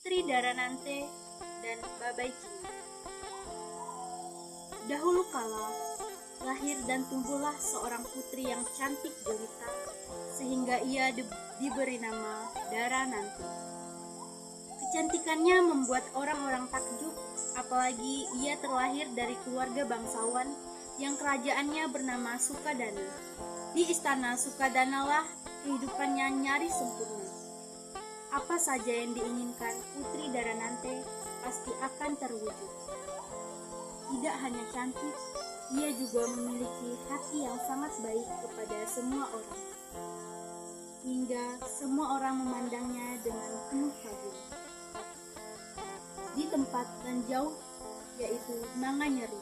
Putri Daranante dan Babai Cina. Dahulu kala, lahir dan tumbuhlah seorang putri yang cantik jelita, sehingga ia diberi nama Daranante. Kecantikannya membuat orang-orang takjub, apalagi ia terlahir dari keluarga bangsawan yang kerajaannya bernama Sukadana. Di istana Sukadana lah kehidupannya nyaris sempurna. Apa saja yang diinginkan Putri Daranante pasti akan terwujud. Tidak hanya cantik, ia juga memiliki hati yang sangat baik kepada semua orang. Hingga semua orang memandangnya dengan penuh kagum. Di tempat dan jauh, yaitu Nanganyeri,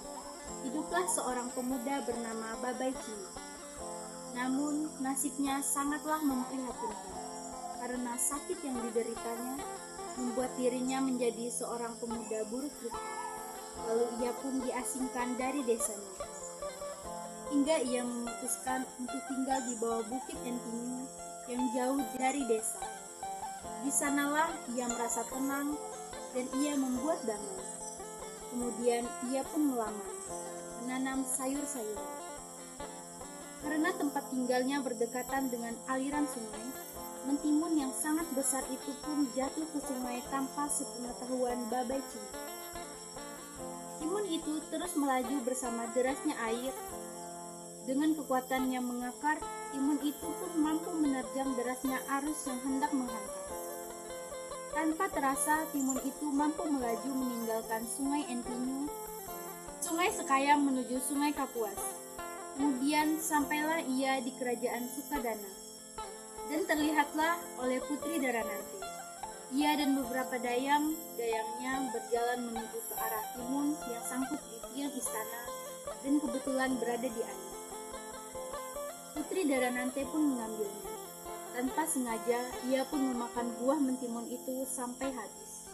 hiduplah seorang pemuda bernama Babai Cina. Namun nasibnya sangatlah memprihatinkan, karena sakit yang dideritanya membuat dirinya menjadi seorang pemuda buruk rupa. Lalu ia pun diasingkan dari desanya, hingga ia memutuskan untuk tinggal di bawah bukit Entinyu yang jauh dari desa. Di sanalah ia merasa tenang dan ia membuat damai. Kemudian ia pun menanam sayur-sayuran. Karena tempat tinggalnya berdekatan dengan aliran sungai, mentimun yang sangat besar itu pun jatuh ke sungai tanpa sepengetahuan Babai Cina. Timun itu terus melaju bersama derasnya air. Dengan kekuatan yang mengakar, timun itu pun mampu menerjang derasnya arus yang hendak menghantam. Tanpa terasa, timun itu mampu melaju meninggalkan sungai Entinyu, sungai Sekayam menuju sungai Kapuas. Kemudian sampailah ia di kerajaan Sukadana, dan terlihatlah oleh Putri Daranante. Ia dan beberapa dayangnya berjalan menuju ke arah timun yang sangkut di tiang istana dan kebetulan berada di air. Putri Daranante pun mengambilnya. Tanpa sengaja, ia pun memakan buah mentimun itu sampai habis.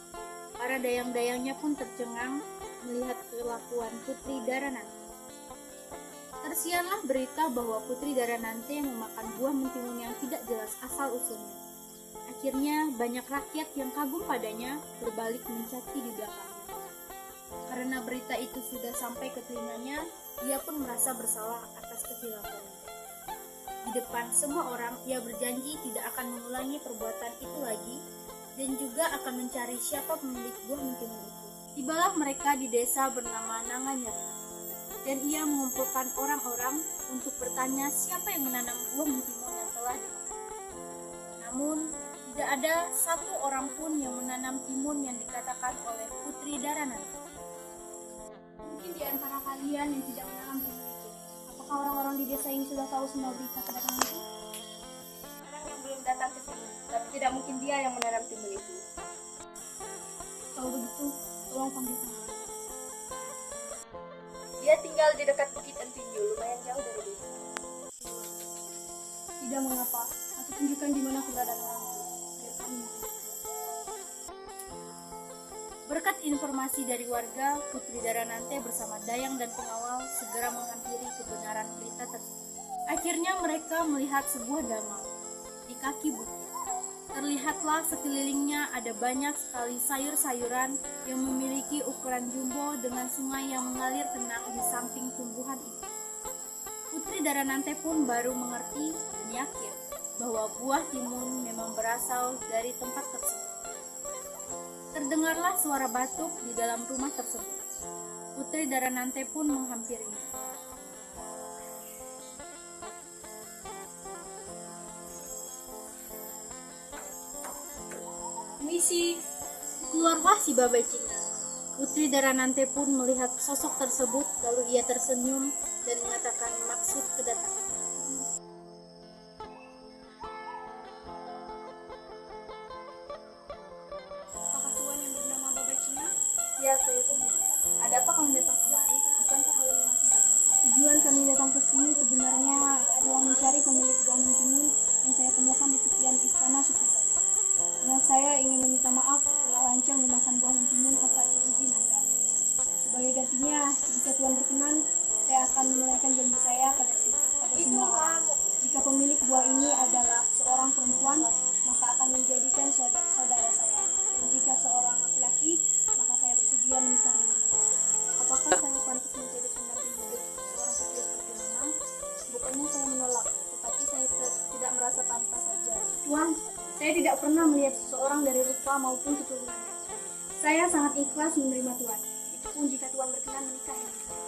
Para dayang-dayangnya pun tercengang melihat kelakuan Putri Daranante. Tersiarlah berita bahwa Putri Daranante memakan buah mentimun yang tidak jelas asal-usulnya. Akhirnya banyak rakyat yang kagum padanya berbalik mencaci di belakangnya. Karena berita itu sudah sampai ke telinganya, ia pun merasa bersalah atas kesilapannya. Di depan semua orang, ia berjanji tidak akan mengulangi perbuatan itu lagi dan juga akan mencari siapa pemilik buah mentimun itu. Tibalah mereka di desa bernama Nanganyeri, dan ia mengumpulkan orang-orang untuk bertanya siapa yang menanam buah mentimun yang telah dimakan. Namun, tidak ada satu orang pun yang menanam timun yang dikatakan oleh Putri Daranante. Mungkin di antara kalian yang tidak menanam timun itu, apakah orang-orang di desa ini sudah tahu semua berita kedatangan itu? Orang yang belum datang ke sini, tapi tidak mungkin dia yang menanam timun itu. Kalau begitu, tolong panggil saya. Dia tinggal di dekat bukit Entinyu, lumayan jauh dari desa. Tidak mengapa, aku tunjukkan di mana keberadaan orang itu. Biar kami mengikuti. Berkat informasi dari warga, Putri Daranante bersama dayang dan pengawal segera menghampiri kebenaran berita tersebut. Akhirnya mereka melihat sebuah danau di kaki bukit. Terlihatlah sekelilingnya ada banyak sekali sayur-sayuran yang memiliki ukuran jumbo dengan sungai yang mengalir tenang di samping tumbuhan itu. Putri Daranante pun baru mengerti dan yakin bahwa buah timun memang berasal dari tempat tersebut. Terdengarlah suara batuk di dalam rumah tersebut. Putri Daranante pun menghampirinya. Misi, keluarlah si Babai Cina. Putri Daranante pun melihat sosok tersebut, lalu ia tersenyum dan mengatakan maksud kedatangan. Apakah Tuan yang bernama Babai Cina? Ya, saya sendiri. Ada apa kamu datang kemari? Bukankah kalian masih datang? Tujuan kami datang ke sini sebenarnya adalah mencari pemilik buah mentimun yang saya temukan di tepian istana Sukadana. Dan saya ingin meminta maaf telah lancang memakan buah mentimun tanpa izin Anda. Sebagai gantinya, jika Tuan berkenan, saya akan menunaikan janji saya pada semua orang. Jika pemilik buah ini adalah seorang perempuan, maka akan menjadikan saudara saya. Dan jika seorang rupa maupun keturunannya. Saya sangat ikhlas menerima Tuan. Itu pun jika Tuan berkenan menikah dengan saya.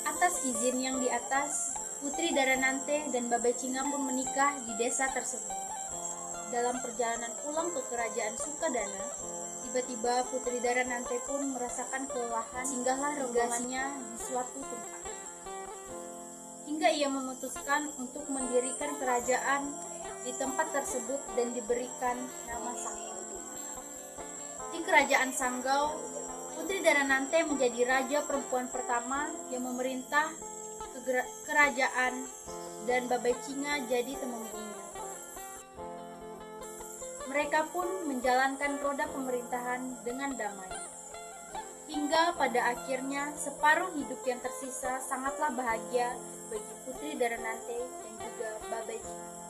Atas izin yang di atas, Putri Daranante dan Babai Cinga pun menikah di desa tersebut. Dalam perjalanan pulang ke kerajaan Sukadana, tiba-tiba Putri Daranante pun merasakan kelelahan, singgahlah rombongannya di suatu tempat. Hingga ia memutuskan untuk mendirikan kerajaan di tempat tersebut dan diberikan nama Sanggau. Di kerajaan Sanggau, Putri Daranante menjadi raja perempuan pertama yang memerintah kerajaan dan Babai Cinga jadi temenggunya. Mereka pun menjalankan roda pemerintahan dengan damai. Hingga pada akhirnya separuh hidup yang tersisa sangatlah bahagia bagi Putri Daranante dan juga Babai Cinga.